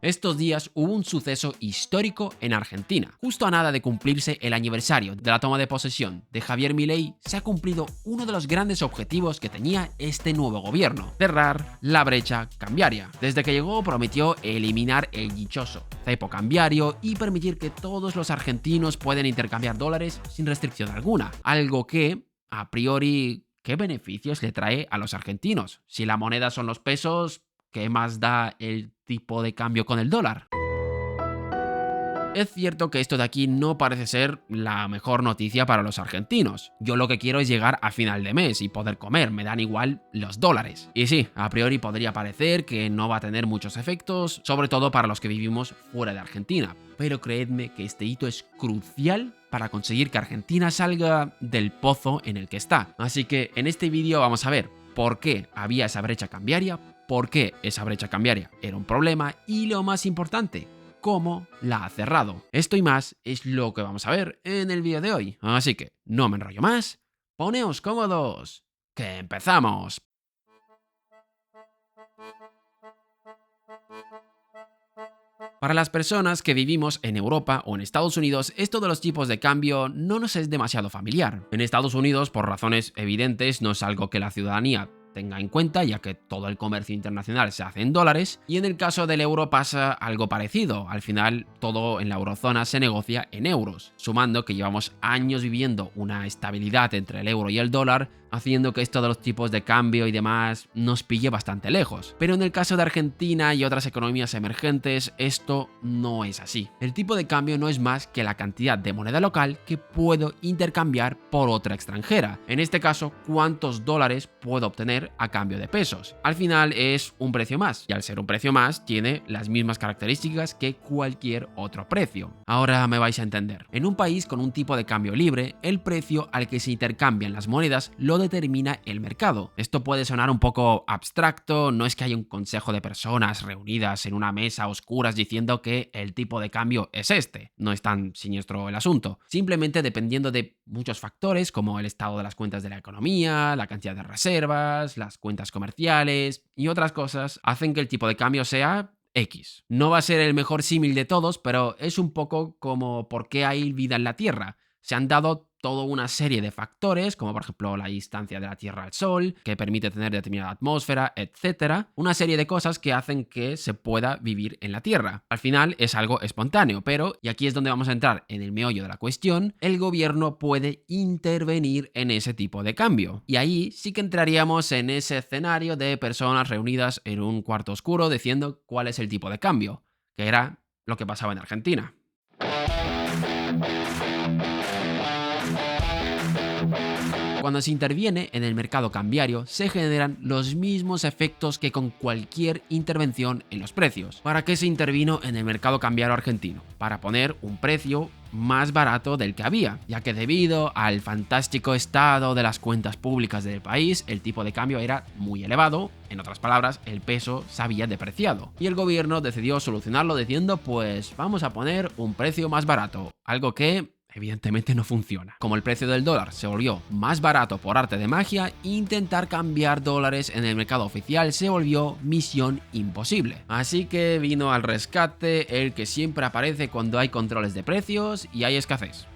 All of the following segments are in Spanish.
Estos días hubo un suceso histórico en Argentina. Justo a nada de cumplirse el aniversario de la toma de posesión de Javier Milei, se ha cumplido uno de los grandes objetivos que tenía este nuevo gobierno: cerrar la brecha cambiaria. Desde que llegó prometió eliminar el dichoso cepo cambiario y permitir que todos los argentinos puedan intercambiar dólares sin restricción alguna. Algo que, a priori, ¿qué beneficios le trae a los argentinos? Si la moneda son los pesos, ¿qué más da el tipo de cambio con el dólar? Es cierto que esto de aquí no parece ser la mejor noticia para los argentinos. Yo lo que quiero es llegar a final de mes y poder comer, me dan igual los dólares. Y sí, a priori podría parecer que no va a tener muchos efectos, sobre todo para los que vivimos fuera de Argentina. Pero creedme que este hito es crucial para conseguir que Argentina salga del pozo en el que está. Así que en este vídeo vamos a ver por qué había esa brecha cambiaria, por qué esa brecha cambiaria era un problema y, lo más importante, cómo la ha cerrado. Esto y más es lo que vamos a ver en el vídeo de hoy. Así que no me enrollo más, poneos cómodos, que empezamos. Para las personas que vivimos en Europa o en Estados Unidos, esto de los tipos de cambio no nos es demasiado familiar. En Estados Unidos, por razones evidentes, no es algo que la ciudadanía tenga en cuenta, ya que todo el comercio internacional se hace en dólares, y en el caso del euro pasa algo parecido. Al final, todo en la eurozona se negocia en euros, sumando que llevamos años viviendo una estabilidad entre el euro y el dólar, haciendo que esto de los tipos de cambio y demás nos pille bastante lejos. Pero en el caso de Argentina y otras economías emergentes, esto no es así. El tipo de cambio no es más que la cantidad de moneda local que puedo intercambiar por otra extranjera. En este caso, cuántos dólares puedo obtener a cambio de pesos. Al final es un precio más, y al ser un precio más, tiene las mismas características que cualquier otro precio. Ahora me vais a entender. En un país con un tipo de cambio libre, el precio al que se intercambian las monedas lo determina el mercado. Esto puede sonar un poco abstracto, no es que haya un consejo de personas reunidas en una mesa a oscuras diciendo que el tipo de cambio es este. No es tan siniestro el asunto. Simplemente dependiendo de muchos factores como el estado de las cuentas de la economía, la cantidad de reservas, las cuentas comerciales y otras cosas, hacen que el tipo de cambio sea X. No va a ser el mejor símil de todos, pero es un poco como por qué hay vida en la Tierra. Se han dado toda una serie de factores, como por ejemplo la distancia de la Tierra al Sol, que permite tener determinada atmósfera, etc. Una serie de cosas que hacen que se pueda vivir en la Tierra. Al final es algo espontáneo, pero, y aquí es donde vamos a entrar en el meollo de la cuestión, el gobierno puede intervenir en ese tipo de cambio. Y ahí sí que entraríamos en ese escenario de personas reunidas en un cuarto oscuro diciendo cuál es el tipo de cambio, que era lo que pasaba en Argentina. Cuando se interviene en el mercado cambiario, se generan los mismos efectos que con cualquier intervención en los precios. ¿Para qué se intervino en el mercado cambiario argentino? Para poner un precio más barato del que había, ya que debido al fantástico estado de las cuentas públicas del país, el tipo de cambio era muy elevado, en otras palabras, el peso se había depreciado. Y el gobierno decidió solucionarlo diciendo, pues vamos a poner un precio más barato, algo que evidentemente no funciona. Como el precio del dólar se volvió más barato por arte de magia, intentar cambiar dólares en el mercado oficial se volvió misión imposible. Así que vino al rescate el que siempre aparece cuando hay controles de precios y hay escasez: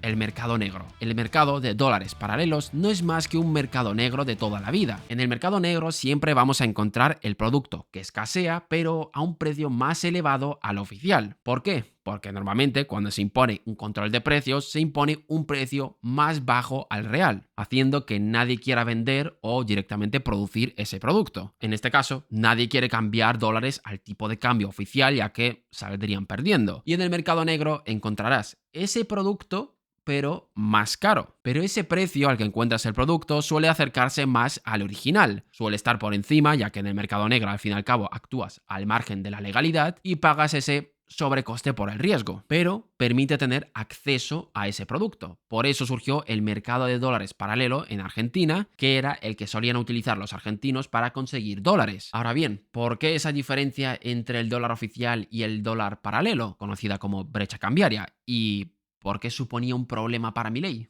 el mercado negro. El mercado de dólares paralelos no es más que un mercado negro de toda la vida. En el mercado negro siempre vamos a encontrar el producto que escasea, pero a un precio más elevado al oficial. ¿Por qué? Porque normalmente cuando se impone un control de precios, se impone un precio más bajo al real, haciendo que nadie quiera vender o directamente producir ese producto. En este caso, nadie quiere cambiar dólares al tipo de cambio oficial, ya que saldrían perdiendo. Y en el mercado negro encontrarás ese producto, pero más caro. Pero ese precio al que encuentras el producto suele acercarse más al original. Suele estar por encima, ya que en el mercado negro al fin y al cabo actúas al margen de la legalidad y pagas ese sobrecoste por el riesgo, pero permite tener acceso a ese producto. Por eso surgió el mercado de dólares paralelo en Argentina, que era el que solían utilizar los argentinos para conseguir dólares. Ahora bien, ¿por qué esa diferencia entre el dólar oficial y el dólar paralelo, conocida como brecha cambiaria? ¿Y por qué suponía un problema para Milei?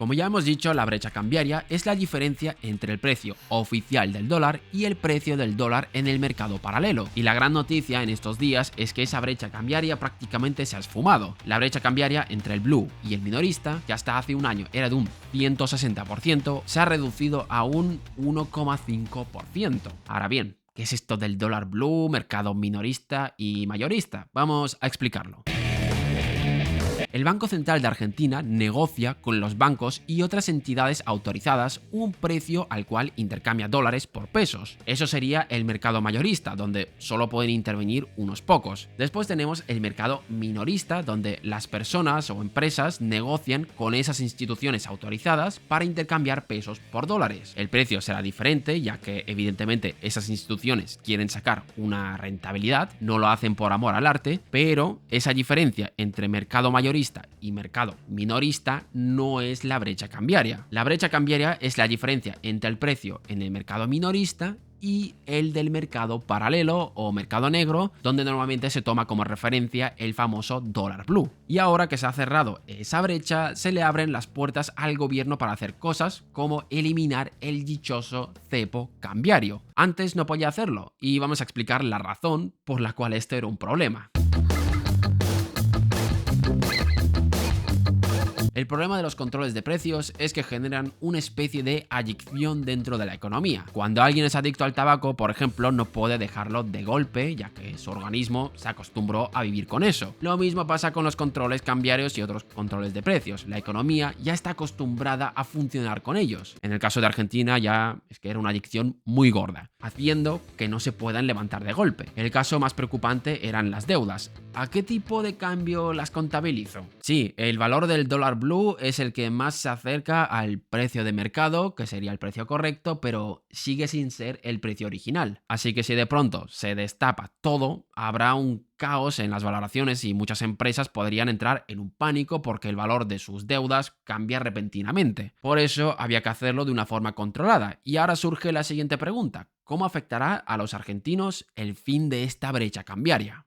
Como ya hemos dicho, la brecha cambiaria es la diferencia entre el precio oficial del dólar y el precio del dólar en el mercado paralelo. Y la gran noticia en estos días es que esa brecha cambiaria prácticamente se ha esfumado. La brecha cambiaria entre el blue y el minorista, que hasta hace un año era de un 160%, se ha reducido a un 1,5%. Ahora bien, ¿qué es esto del dólar blue, mercado minorista y mayorista? Vamos a explicarlo. El Banco Central de Argentina negocia con los bancos y otras entidades autorizadas un precio al cual intercambia dólares por pesos. Eso sería el mercado mayorista, donde solo pueden intervenir unos pocos. Después tenemos el mercado minorista, donde las personas o empresas negocian con esas instituciones autorizadas para intercambiar pesos por dólares. El precio será diferente, ya que evidentemente esas instituciones quieren sacar una rentabilidad, no lo hacen por amor al arte, pero esa diferencia entre mercado mayorista y mercado minorista no es la brecha cambiaria. La brecha cambiaria es la diferencia entre el precio en el mercado minorista y el del mercado paralelo o mercado negro, donde normalmente se toma como referencia el famoso dólar blue. Y ahora que se ha cerrado esa brecha, se le abren las puertas al gobierno para hacer cosas como eliminar el dichoso cepo cambiario. Antes no podía hacerlo y vamos a explicar la razón por la cual esto era un problema. El problema de los controles de precios es que generan una especie de adicción dentro de la economía. Cuando alguien es adicto al tabaco, por ejemplo, no puede dejarlo de golpe, ya que su organismo se acostumbró a vivir con eso. Lo mismo pasa con los controles cambiarios y otros controles de precios. La economía ya está acostumbrada a funcionar con ellos. En el caso de Argentina ya es que era una adicción muy gorda, haciendo que no se puedan levantar de golpe. El caso más preocupante eran las deudas. ¿A qué tipo de cambio las contabilizo? Sí, el valor del dólar blue es el que más se acerca al precio de mercado, que sería el precio correcto, pero sigue sin ser el precio original. Así que si de pronto se destapa todo, habrá un caos en las valoraciones y muchas empresas podrían entrar en un pánico porque el valor de sus deudas cambia repentinamente. Por eso había que hacerlo de una forma controlada. Y ahora surge la siguiente pregunta: ¿cómo afectará a los argentinos el fin de esta brecha cambiaria?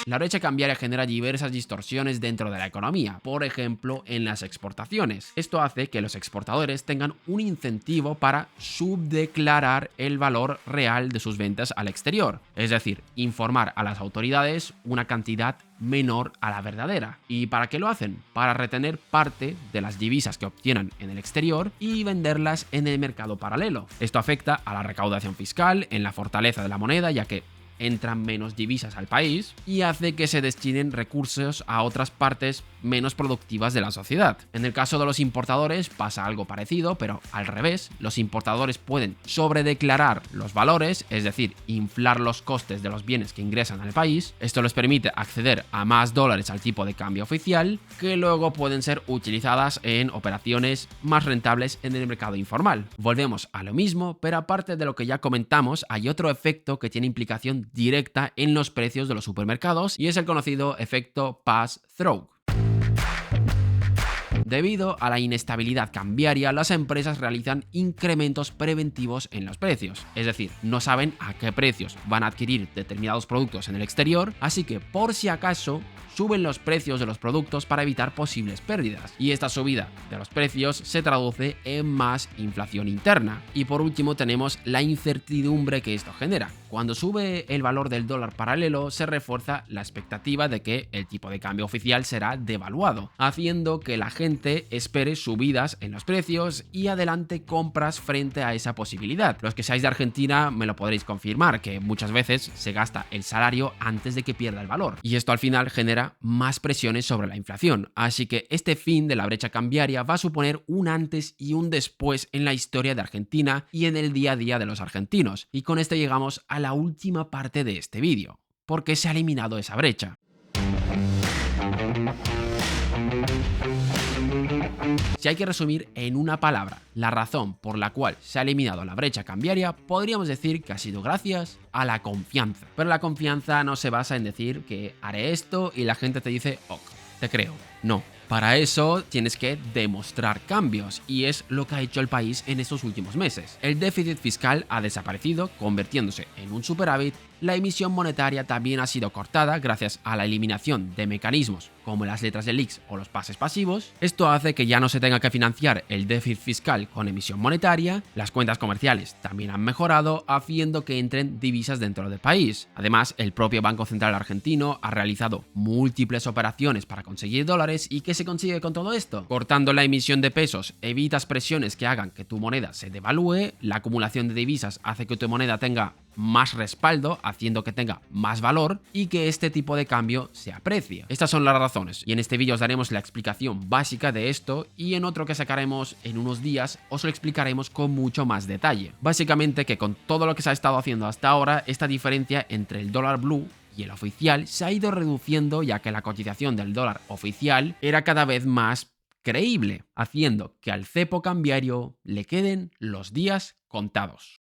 La brecha cambiaria genera diversas distorsiones dentro de la economía, por ejemplo en las exportaciones. Esto hace que los exportadores tengan un incentivo para subdeclarar el valor real de sus ventas al exterior, es decir, informar a las autoridades una cantidad menor a la verdadera. ¿Y para qué lo hacen? Para retener parte de las divisas que obtienen en el exterior y venderlas en el mercado paralelo. Esto afecta a la recaudación fiscal, en la fortaleza de la moneda, ya que entran menos divisas al país y hace que se destinen recursos a otras partes menos productivas de la sociedad. En el caso de los importadores pasa algo parecido, pero al revés. Los importadores pueden sobredeclarar los valores, es decir, inflar los costes de los bienes que ingresan al país. Esto les permite acceder a más dólares al tipo de cambio oficial, que luego pueden ser utilizadas en operaciones más rentables en el mercado informal. Volvemos a lo mismo, pero aparte de lo que ya comentamos, hay otro efecto que tiene implicación directa en los precios de los supermercados y es el conocido efecto pass-through. Debido a la inestabilidad cambiaria, las empresas realizan incrementos preventivos en los precios, es decir, no saben a qué precios van a adquirir determinados productos en el exterior, así que por si acaso suben los precios de los productos para evitar posibles pérdidas. Y esta subida de los precios se traduce en más inflación interna. Y por último tenemos la incertidumbre que esto genera. Cuando sube el valor del dólar paralelo, se refuerza la expectativa de que el tipo de cambio oficial será devaluado, haciendo que la gente espere subidas en los precios y adelante compras frente a esa posibilidad. Los que seáis de Argentina me lo podréis confirmar, que muchas veces se gasta el salario antes de que pierda el valor. Y esto al final genera más presiones sobre la inflación. Así que este fin de la brecha cambiaria va a suponer un antes y un después en la historia de Argentina y en el día a día de los argentinos. Y con esto llegamos a la última parte de este vídeo. ¿Por qué se ha eliminado esa brecha? Si hay que resumir en una palabra la razón por la cual se ha eliminado la brecha cambiaria, podríamos decir que ha sido gracias a la confianza. Pero la confianza no se basa en decir que haré esto y la gente te dice, ok, te creo. No. Para eso tienes que demostrar cambios, y es lo que ha hecho el país en estos últimos meses. El déficit fiscal ha desaparecido, convirtiéndose en un superávit. La emisión monetaria también ha sido cortada gracias a la eliminación de mecanismos como las letras de leaks o los pases pasivos. Esto hace que ya no se tenga que financiar el déficit fiscal con emisión monetaria. Las cuentas comerciales también han mejorado, haciendo que entren divisas dentro del país. Además, el propio Banco Central argentino ha realizado múltiples operaciones para conseguir dólares. ¿Y qué se consigue con todo esto? Cortando la emisión de pesos, evitas presiones que hagan que tu moneda se devalúe. La acumulación de divisas hace que tu moneda tenga más respaldo, haciendo que tenga más valor y que este tipo de cambio se aprecie. Estas son las razones, y en este vídeo os daremos la explicación básica de esto, y en otro que sacaremos en unos días os lo explicaremos con mucho más detalle. Básicamente que con todo lo que se ha estado haciendo hasta ahora, esta diferencia entre el dólar blue y el oficial se ha ido reduciendo, ya que la cotización del dólar oficial era cada vez más creíble, haciendo que al cepo cambiario le queden los días contados.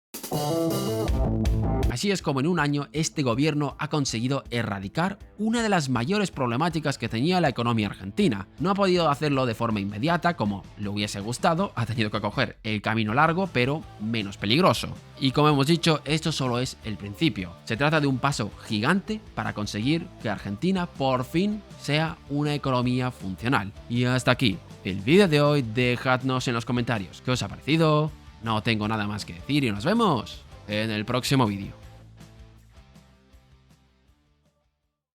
Así es como en un año este gobierno ha conseguido erradicar una de las mayores problemáticas que tenía la economía argentina. No ha podido hacerlo de forma inmediata como le hubiese gustado, ha tenido que coger el camino largo pero menos peligroso. Y como hemos dicho, esto solo es el principio. Se trata de un paso gigante para conseguir que Argentina por fin sea una economía funcional. Y hasta aquí el vídeo de hoy. Dejadnos en los comentarios qué os ha parecido. No tengo nada más que decir y nos vemos en el próximo vídeo.